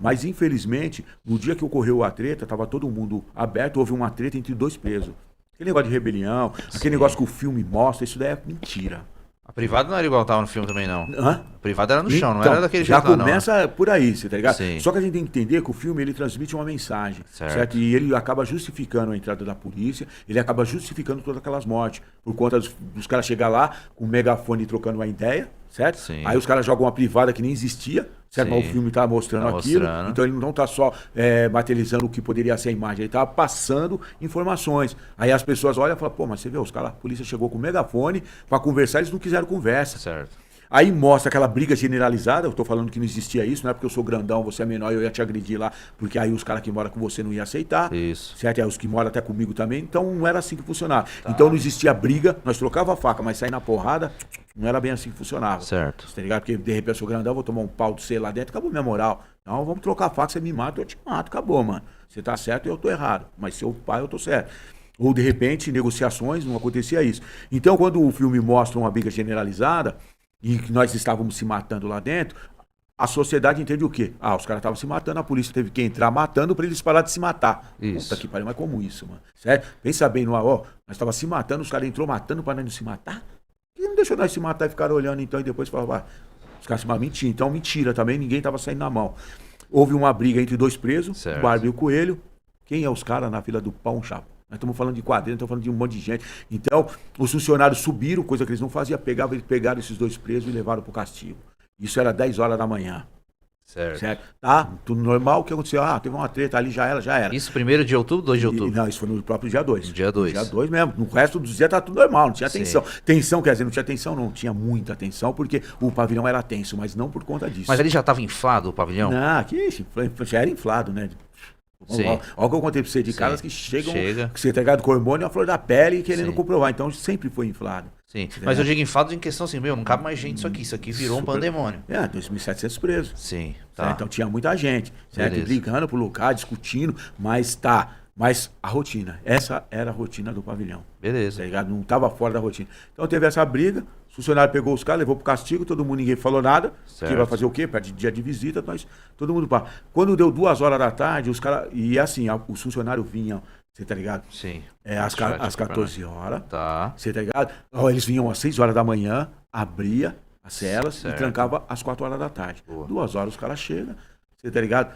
Mas, infelizmente, no dia que ocorreu a treta, tava todo mundo aberto, houve uma treta entre dois presos. Aquele negócio de rebelião, aquele negócio que o filme mostra, isso daí é mentira. A privada não era igual tava no filme também, não. Hã? A privada era no chão, não Então, era daquele já jeito lá, não. começa por aí, você tá ligado? Sim. Só que a gente tem que entender que o filme ele transmite uma mensagem, Certo. certo? E ele acaba justificando a entrada da polícia, ele acaba justificando todas aquelas mortes, por conta dos caras chegar lá com o megafone trocando uma ideia, certo? Sim. Aí os caras jogam uma privada que nem existia, certo? Sim. Mas o filme tá mostrando Tá aquilo, mostrando. então ele não tá só materializando o que poderia ser a imagem, ele tá passando informações. Aí as pessoas olham e falam, pô, mas você vê, os caras, a polícia chegou com o megafone pra conversar, eles não quiseram conversa. Certo. Aí mostra aquela briga generalizada, eu tô falando que não existia isso, não é porque eu sou grandão, você é menor, eu ia te agredir lá, porque aí os caras que moram com você não iam aceitar. Isso. Certo? E aí os que moram até comigo também, então não era assim que funcionava. Então não existia briga, nós trocava a faca, mas sair na porrada, não era bem assim que funcionava. Certo. Tá ligado? Porque de repente eu sou grandão, vou tomar um pau de você lá dentro, acabou minha moral. Então vamos trocar a faca, você me mata, eu te mato, acabou, mano. Você tá certo e eu tô errado, mas seu pai eu tô certo. Ou de repente, negociações, não acontecia isso. Então quando o filme mostra uma briga generalizada, e que nós estávamos se matando lá dentro, a sociedade entende o quê? Ah, os caras estavam se matando, a polícia teve que entrar matando para eles pararem de se matar. Isso. Puta que pariu, mas como isso, mano? Sério? Pensa bem no ó, nós estávamos se matando, os caras entrou matando para nós não se matar? E não deixou nós se matar e ficar olhando então e depois falavam, ah, os caras se mataram. Mentira, então mentira também, ninguém estava saindo na mão. Houve uma briga entre dois presos, Certo. o Barbie e o Coelho. Quem é os caras na fila do pão, chapa? Nós estamos falando de quadrilha, estamos falando de um monte de gente. Então, os funcionários subiram, coisa que eles não faziam, eles pegaram esses dois presos e levaram para o castigo. Isso era 10 horas da manhã. Certo. Certo? Tá? Tudo normal, o que aconteceu? Ah, teve uma treta ali, já era. Isso 1º de outubro, 2 de outubro? Não, isso foi no próprio dia 2. No dia 2. Dia 2 mesmo. No resto dos dias tá tudo normal, não tinha Sim. tensão. Tensão, quer dizer, não tinha tensão, não. Tinha muita tensão, porque o pavilhão era tenso, mas não por conta disso. Mas ele já estava inflado, o pavilhão? Não, que isso, já era inflado, né? Sim. Olha o que eu contei pra você de Sim. caras que chegam, Chega. que você tá ligado com hormônio a flor da pele e querendo Sim. comprovar. Então sempre foi inflado. Sim. Mas eu digo inflado em questão assim, meu, não cabe mais gente isso aqui virou um Super- pandemônio. 2.700 presos. Sim, Certo? tá. Então tinha muita gente, certo? Beleza. Brigando pro lugar, discutindo, mas tá. Mas a rotina, essa era a rotina do pavilhão. Tá Beleza. ligado? Não tava fora da rotina. Então teve essa briga, o funcionário pegou os caras, levou pro castigo, todo mundo, ninguém falou nada. Certo. Que vai fazer o quê? Perde dia de visita, nós, todo mundo pá. Quando deu 2 horas da tarde, os caras. E assim, os funcionários vinham, você tá ligado? Sim. Às Chat aqui 14 horas. Tá. Você tá ligado? Ó, eles vinham às 6 horas da manhã, abria as celas Certo. e trancava às 4 horas da tarde. Boa. 2 horas os caras chegam, você tá ligado?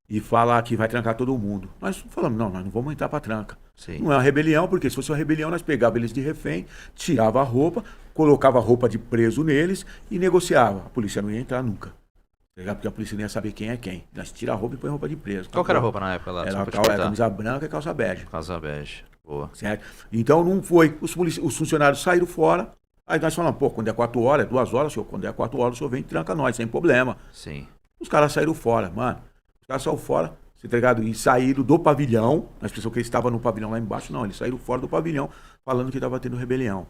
E fala que vai trancar todo mundo. Nós falamos, não, nós não vamos entrar pra tranca. Sim. Não é uma rebelião, porque se fosse uma rebelião, nós pegava eles de refém, tirava a roupa, colocava a roupa de preso neles e negociava. A polícia não ia entrar nunca. Tá ligado? Porque a polícia não ia saber quem é quem. Nós tira a roupa e põe roupa de preso. Qual que era a roupa na época lá? Era Desculpa te a cortar. camisa branca e calça bege. Casa bege. Boa. Certo? Então não foi. Os funcionários saíram fora. Aí nós falamos, pô, quando é 4 horas, é 2 horas, senhor. Quando é 4 horas, o senhor vem e tranca nós, sem problema. Sim. Os caras saíram fora, mano. Os caras saíram fora, você tá ligado? E saíram do pavilhão. Nós pensamos que eles estavam no pavilhão lá embaixo. Não, eles saíram fora do pavilhão, falando que estava tendo rebelião.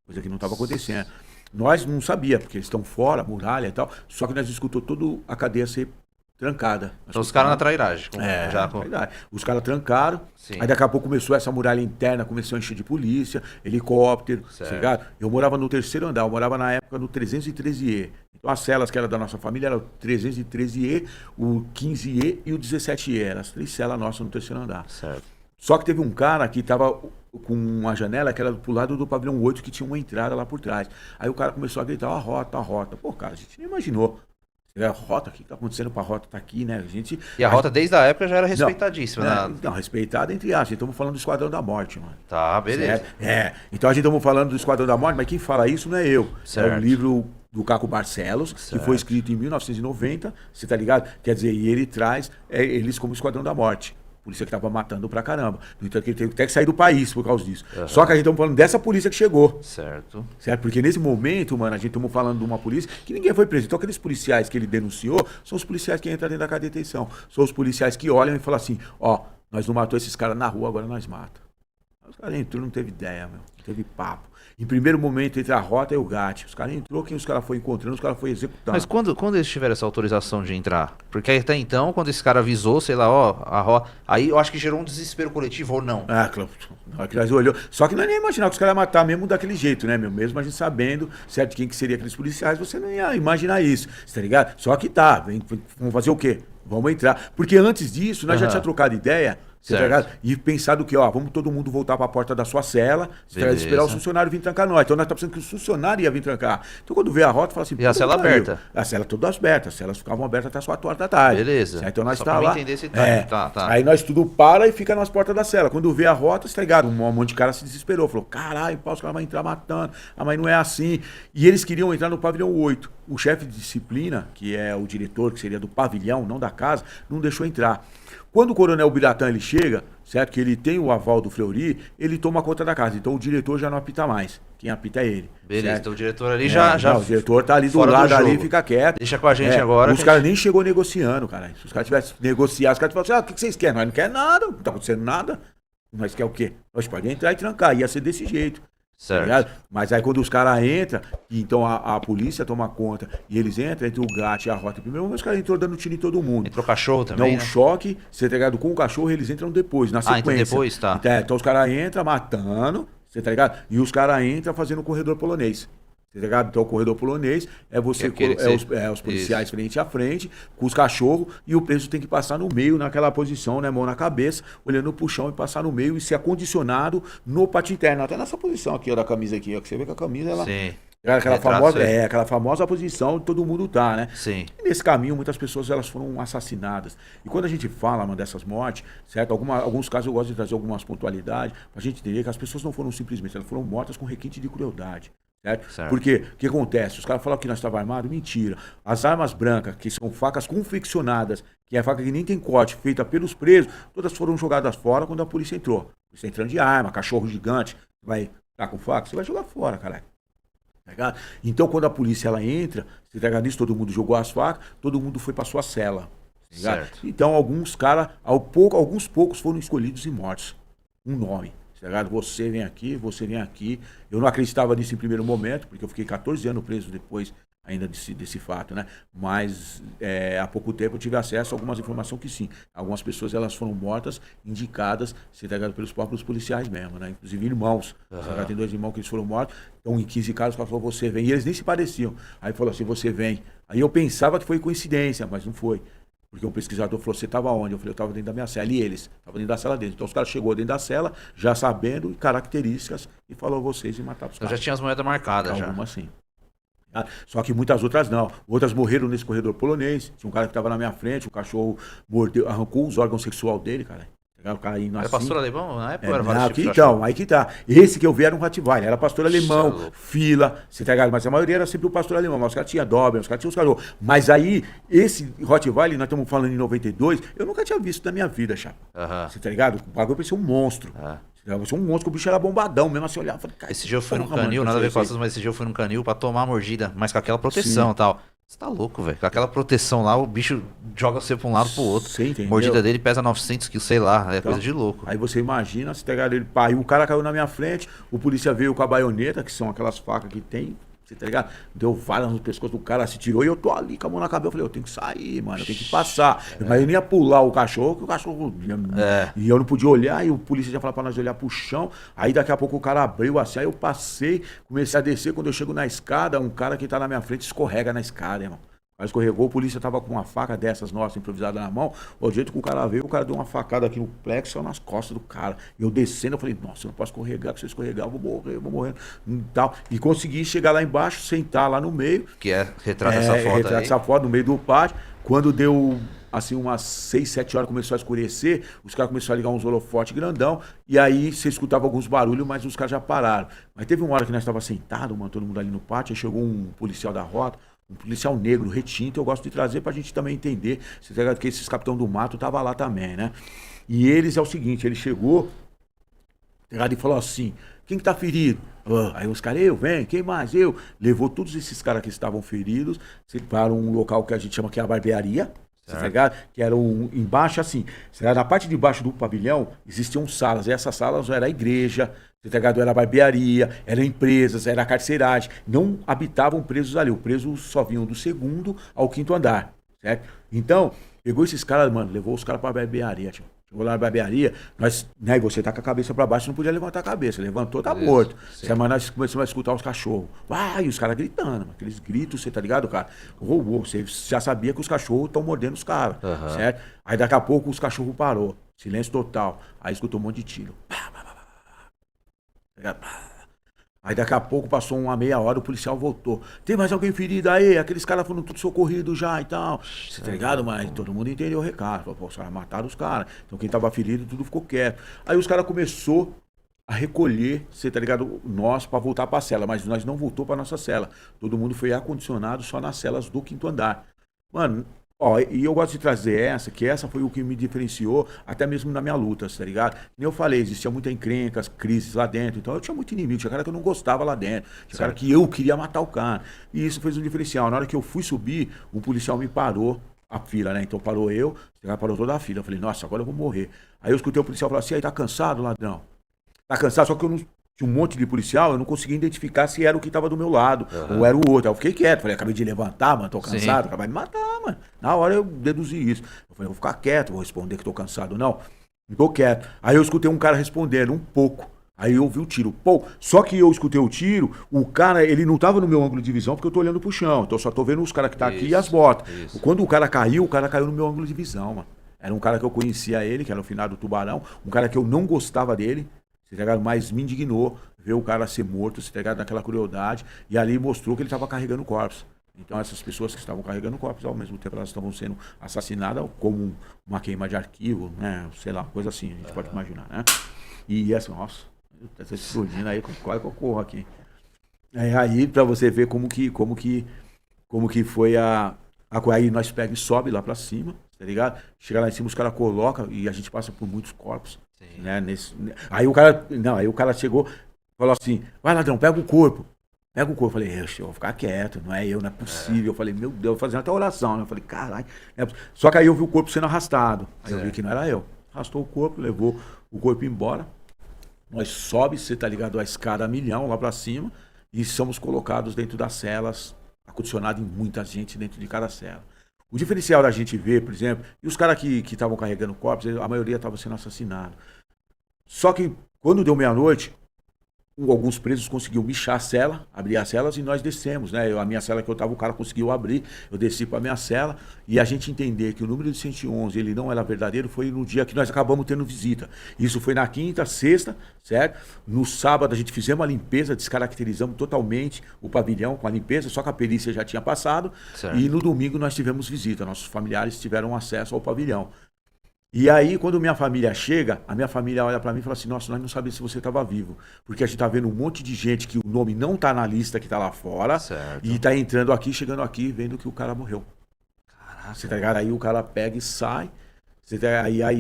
Coisa que não estava acontecendo. Nós não sabíamos, porque eles estão fora, muralha e tal. Só que nós escutou toda a cadeia ser trancada. Então os caras na trairagem. Verdade. Os caras trancaram. Sim. Aí daqui a pouco começou essa muralha interna, começou a encher de polícia, helicóptero, Certo. tá ligado? Eu morava no 3º andar, eu morava na época no 313E. Então as celas que eram da nossa família eram o 313E, o 15E e o 17E. Eram as 3 celas nossas no 3º andar. Certo. Só que teve um cara que tava com uma janela que era pro lado do pavilhão 8, que tinha uma entrada lá por trás. Aí o cara começou a gritar, ó, a rota, a rota. Pô, cara, a gente nem imaginou. A rota, o que tá acontecendo pra rota? Tá aqui, né? E a rota desde a época já era respeitadíssima. Não, respeitada entre aspas. Estamos falando do Esquadrão da Morte, mano. Tá, beleza. Então a gente estamos falando do Esquadrão da Morte, mas quem fala isso não é eu. Certo. É um livro do Caco Barcelos, que Certo. foi escrito em 1990, você tá ligado? Quer dizer, e ele traz eles como Esquadrão da Morte. Polícia que tava matando pra caramba. Então ele teve até que sair do país por causa disso. Uhum. Só que a gente estamos falando dessa polícia que chegou. Certo. Certo? Porque nesse momento, mano, a gente estamos falando de uma polícia que ninguém foi preso. Então aqueles policiais que ele denunciou são os policiais que entram dentro da cadeia de detenção. São os policiais que olham e falam assim, ó, nós não matou esses caras na rua, agora nós mata. Os caras entrou, não teve ideia, meu. Não teve papo. Em primeiro momento, entre a rota e o GAT. Os caras entrou, quem os caras foi encontrando, os caras foi executando. Mas quando eles tiveram essa autorização de entrar? Porque até então, quando esse cara avisou, sei lá, ó, a rota. Aí eu acho que gerou um desespero coletivo ou não. Ah, claro. Na hora que nós olhou. Só que nós nem imaginava que os caras iam matar mesmo daquele jeito, né, meu? Mesmo a gente sabendo, certo, quem que seria aqueles policiais, você não ia imaginar isso, tá ligado? Só que tá, vamos fazer o quê? Vamos entrar. Porque antes disso, nós já Aham. tinha trocado ideia, você tá Certo. ligado? E pensado que, ó, vamos todo mundo voltar pra porta da sua cela, você tá ligado? Esperar os Beleza. funcionários vir trancar nós. Então nós estamos pensando que os funcionários iam vir trancar. Então quando vê a rota, fala assim... E a puta cela que pariu. aberta? A cela toda aberta. As celas ficavam abertas até as 4 horas da tarde. Beleza. Certo? Então nós Só tá pra lá. mim entender esse time. Tá. Aí nós tudo para e fica nas portas da cela. Quando vê a rota, você tá ligado? Um monte de cara se desesperou. Falou, caralho, pau, os caras vão entrar matando. Ah, mas não é assim. E eles queriam entrar no pavilhão 8. O chefe de disciplina, que é o diretor, que seria do pavilhão, não da casa, não deixou entrar. Quando o coronel Biratã ele chega, certo? Que ele tem o aval do Fleury, ele toma conta da casa. Então o diretor já não apita mais. Quem apita é ele. Beleza, certo? então o diretor ali já. Não, o diretor tá ali do fora do lado ali, jogo. fica quieto. Deixa com a gente agora. Os caras nem chegou negociando, cara. Se os caras tivessem negociado, os caras falaram assim, o que vocês querem? Nós não queremos nada, não tá acontecendo nada. Nós quer o quê? Nós podemos entrar e trancar, ia ser desse jeito. Certo. Tá ligado? Mas aí quando os caras entram, e então a polícia toma conta, e eles entram entre o gato e a rota. Primeiro, os caras entrou dando tiro em todo mundo. Entrou cachorro Então, também, o né? choque, você tá ligado? Com o cachorro, eles entram depois, na sequência. então depois, tá. Então os caras entram matando, você tá ligado? E os caras entram fazendo o corredor polonês. Tá ligado? Então o corredor polonês é você, os policiais frente a frente, com os cachorros, e o preso tem que passar no meio, naquela posição, né? Mão na cabeça, olhando pro chão e passar no meio e ser acondicionado no pátio interno. Até nessa posição aqui, ó, da camisa aqui, ó, que você vê que a camisa, ela... Sim. Aquela famosa posição que todo mundo tá, né? Sim. E nesse caminho, muitas pessoas elas foram assassinadas. E quando a gente fala, mano, dessas mortes, certo? Alguns casos eu gosto de trazer algumas pontualidades, pra gente entender que as pessoas não foram simplesmente, elas foram mortas com requinte de crueldade. Certo? Porque o que acontece? Os caras falam que nós estávamos armados, mentira. As armas brancas, que são facas confeccionadas, que é faca que nem tem corte, feita pelos presos, todas foram jogadas fora quando a polícia entrou. Você entrando de arma, cachorro gigante, vai estar com faca, você vai jogar fora, caralho. Tá, então quando a polícia ela entra, você tá nisso, todo mundo jogou as facas, todo mundo foi para sua cela. Tá, então alguns caras, alguns poucos foram escolhidos e mortos. Um nome. Você vem aqui, você vem aqui. Eu não acreditava nisso em primeiro momento, porque eu fiquei 14 anos preso depois ainda desse fato, né? Mas há pouco tempo eu tive acesso a algumas informações que sim. Algumas pessoas elas foram mortas, indicadas, pelos próprios policiais mesmo, né? Inclusive irmãos. Uhum. Tem 2 irmãos que eles foram mortos. Então em 15 casos o cara falou, você vem. E eles nem se pareciam. Aí falou assim, você vem. Aí eu pensava que foi coincidência, mas não foi. Porque um pesquisador falou, você estava onde? Eu falei, eu estava dentro da minha cela. E eles? Estavam dentro da cela deles. Então os caras chegou dentro da cela, já sabendo características, e falou vocês e mataram os caras. Eu já tinha as moedas marcadas já. Algumas sim. Só que muitas outras não. Outras morreram nesse corredor polonês. Tinha um cara que estava na minha frente, o cachorro mordeu, arrancou os órgãos sexuais dele, cara. O cara indo era assim. pastor alemão na época? Então, aí que tá. Esse que eu vi era um Rottweiler, era pastor alemão, fila, você tá ligado? Mas a maioria era sempre o pastor alemão. Mas os caras tinham Doberman, os caras tinham os cachorros. Mas aí, esse Rottweiler, nós estamos falando em 92, eu nunca tinha visto na minha vida, chapa. Você tá ligado? O bagulho parecia um monstro. Parecia um monstro, que o bicho era bombadão mesmo, assim, olhava. Falei, esse dia eu fui num canil, nada a ver com essas, mas esse dia eu fui num canil pra tomar a mordida, mas com aquela proteção e tal. Você tá louco, velho. Com aquela proteção lá, o bicho joga você pra um lado pro outro. A mordida dele pesa 900 quilos, sei lá. É então, coisa de louco. Aí você imagina, se pegar ele, pai, o cara caiu na minha frente, o polícia veio com a baioneta, que são aquelas facas que tem, você tá ligado? Deu varas no pescoço do cara, se tirou e eu tô ali com a mão na cabeça. Eu falei, eu tenho que sair, mano, eu tenho que passar. Mas eu não ia pular o cachorro, que o cachorro... E eu não podia olhar, e o polícia já falava pra nós olhar pro chão. Aí daqui a pouco o cara abriu assim, aí eu passei, comecei a descer. Quando eu chego na escada, um cara que tá na minha frente escorrega na escada, irmão. Aí escorregou, a polícia tava com uma faca dessas nossas, improvisada na mão. O jeito que o cara veio, o cara deu uma facada aqui no plexo, nas costas do cara. Eu descendo, eu falei, nossa, eu não posso escorregar, que se eu escorregar eu vou morrer. E tal. E consegui chegar lá embaixo, sentar lá no meio. Que retrata essa foto retrata aí. Essa foto no meio do pátio. Quando deu, assim, umas 6, 7 horas, começou a escurecer, os caras começaram a ligar uns holofotes grandão, e aí você escutava alguns barulhos, mas os caras já pararam. Mas teve uma hora que nós estávamos sentados, mano, todo mundo ali no pátio, aí chegou um policial da rota, um policial negro, retinto, eu gosto de trazer pra gente também entender, você tá ligado que esses capitão do mato tava lá também, né? E eles é o seguinte, ele chegou, e falou assim, quem que tá ferido? Aí os caras, eu, vem, quem mais? Eu. Levou todos esses caras que estavam feridos para um local que a gente chama que é a barbearia, tá ligado? Que era embaixo assim, na parte de baixo do pavilhão existiam salas, e essas salas era a igreja, tá ligado? Era a barbearia, eram empresas, era a carceragem, não habitavam presos ali, os presos só vinham do 2º ao 5º andar, certo? Então, pegou esses caras, mano, levou os caras pra barbearia, tipo, Chegou lá na barbearia, nós, né, e você tá com a cabeça pra baixo, não podia levantar a cabeça. Levantou, tá morto. Mas nós começamos a escutar os cachorros. E os caras gritando, mano. Aqueles gritos, você tá ligado, cara? Roubou. Você já sabia que os cachorros estão mordendo os caras, certo? Aí daqui a pouco os cachorros parou. Silêncio total. Aí escutou um monte de tiro. Aí daqui a pouco passou uma meia hora, o policial voltou. Tem mais alguém ferido aí? Aqueles caras foram tudo socorridos já e tal. Você tá ligado? Mas todo mundo entendeu o recado. Falou, pô, os caras mataram os caras. Então quem tava ferido, tudo ficou quieto. Aí os caras começou a recolher, você tá ligado? Nós pra voltar pra cela. Mas nós não voltou pra nossa cela. Todo mundo foi acondicionado só nas celas do 5º andar. Mano, ó, e eu gosto de trazer essa, que essa foi o que me diferenciou, até mesmo na minha luta, tá ligado? Nem eu falei, existia muita encrenca, crises lá dentro, então eu tinha muito inimigo, tinha cara que eu não gostava lá dentro, tinha cara que eu queria matar o cara. E isso fez um diferencial. Na hora que eu fui subir, o policial me parou a fila, né? Então parou eu, o cara parou toda a fila. Eu falei, nossa, agora eu vou morrer. Aí eu escutei o policial falar assim, aí tá cansado, ladrão? Tá cansado, só que eu não... Tinha um monte de policial, eu não conseguia identificar se era o que estava do meu lado, ou era o outro. Aí eu fiquei quieto, falei, acabei de levantar, mano, tô cansado, acabei de me matar, mano. Na hora eu deduzi isso. Eu falei, vou ficar quieto, vou responder que tô cansado, não. Não tô quieto. Aí eu escutei um cara respondendo, um pouco. Aí eu ouvi o tiro. Pô, só que eu escutei o tiro, o cara, ele não tava no meu ângulo de visão, porque eu tô olhando pro chão. Então eu só tô vendo os caras que tá aqui e as botas. Quando o cara caiu no meu ângulo de visão, mano. Era um cara que eu conhecia ele, que era o finado Tubarão, um cara que eu não gostava dele. Mas me indignou ver o cara ser morto, naquela crueldade, e ali mostrou que ele estava carregando corpos. Então essas pessoas que estavam carregando corpos, ao mesmo tempo elas estavam sendo assassinadas como uma queima de arquivo, né? Sei lá, coisa assim, a gente pode imaginar, né? E essa, nossa, tá explodindo aí, quase que eu corro aqui. Aí pra você ver como que foi aí nós pega e sobe lá pra cima, tá ligado? Chega lá em cima, os caras colocam e a gente passa por muitos corpos. Né, aí o cara chegou, falou assim, vai ladrão, pega o corpo. Eu falei, eu vou ficar quieto, não é eu, não é possível. Eu falei, meu Deus, fazendo até oração, né? Eu falei, caralho. Só que aí eu vi o corpo sendo arrastado. Aí eu vi que não era eu. Arrastou o corpo, levou o corpo embora. Nós sobe, você tá ligado, a escada a milhão lá pra cima, e somos colocados dentro das celas, acondicionado em muita gente dentro de cada cela. O diferencial da gente ver, por exemplo, e os caras que estavam carregando corpos, a maioria estava sendo assassinado. Só que quando deu meia-noite, alguns presos conseguiram bichar a cela, abrir as celas e nós descemos, né? A minha cela que eu estava, o cara conseguiu abrir, eu desci para a minha cela e a gente entender que o número de 111 ele não era verdadeiro foi no dia que nós acabamos tendo visita. Isso foi na quinta, sexta, certo? No sábado a gente fizemos a limpeza, descaracterizamos totalmente o pavilhão com a limpeza, só que a perícia já tinha passado. Certo. E no domingo nós tivemos visita, nossos familiares tiveram acesso ao pavilhão. E aí, quando minha família chega, a minha família olha pra mim e fala assim, nossa, nós não sabemos se você estava vivo. Porque a gente tá vendo um monte de gente que o nome não tá na lista que tá lá fora. Certo. E tá entrando aqui, chegando aqui, vendo que o cara morreu. Caraca. Você tá ligado? Aí o cara pega e sai.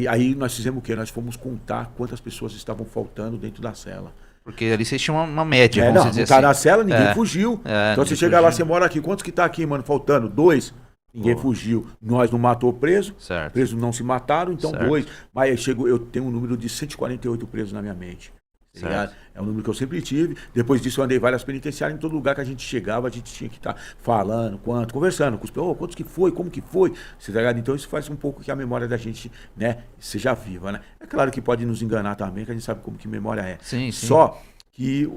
Aí nós fizemos o quê? Nós fomos contar quantas pessoas estavam faltando dentro da cela. Porque ali vocês tinham uma média, vamos dizer assim. Não tá na cela, ninguém fugiu. Então você chega lá, você mora aqui, quantos que tá aqui, mano, faltando? 2? Ninguém fugiu. Nós não matou preso. Certo. Presos não se mataram, então certo. 2. Mas eu tenho um número de 148 presos na minha mente. Tá, é um número que eu sempre tive. Depois disso eu andei várias penitenciárias. Em todo lugar que a gente chegava, a gente tinha que estar falando, conversando com os pessoas, quantos que foi, como que foi. Tá, então isso faz um pouco que a memória da gente, né, seja viva, né? É claro que pode nos enganar também, que a gente sabe como que memória é. Sim, sim. Só que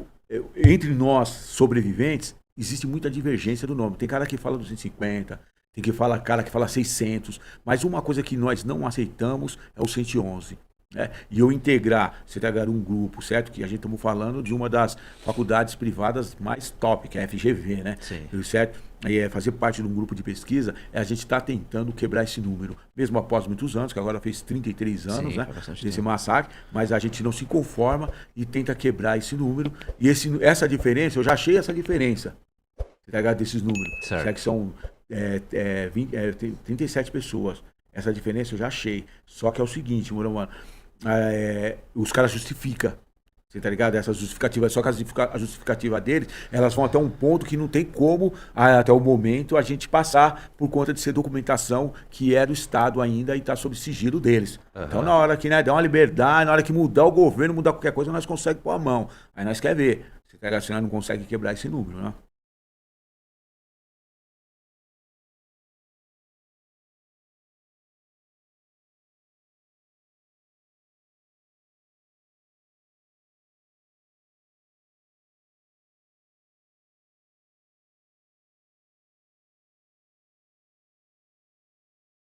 entre nós sobreviventes existe muita divergência do nome. Tem cara que fala 250, tem cara que fala 600, mas uma coisa que nós não aceitamos é o 111. Né? E eu integrar um grupo, certo? Que a gente estamos falando de uma das faculdades privadas mais top, que é a FGV, né? Sim. Certo? E fazer parte de um grupo de pesquisa, a gente está tentando quebrar esse número, mesmo após muitos anos, que agora fez 33 anos, sim, né? Desse massacre, mas a gente não se conforma e tenta quebrar esse número. E essa diferença, eu já achei essa diferença, desses números, certo? Que são 37 pessoas. Essa diferença eu já achei. Só que é o seguinte, mano, os caras justificam. Você tá ligado? Essas justificativas, só que a justificativa deles, elas vão até um ponto que não tem como, até o momento, a gente passar por conta de ser documentação que é do Estado ainda e tá sob sigilo deles. Uhum. Então, na hora que, né, der uma liberdade, na hora que mudar o governo, mudar qualquer coisa, nós conseguimos pôr a mão. Aí nós quer ver. Você tá ligado? Senão não consegue quebrar esse número, né?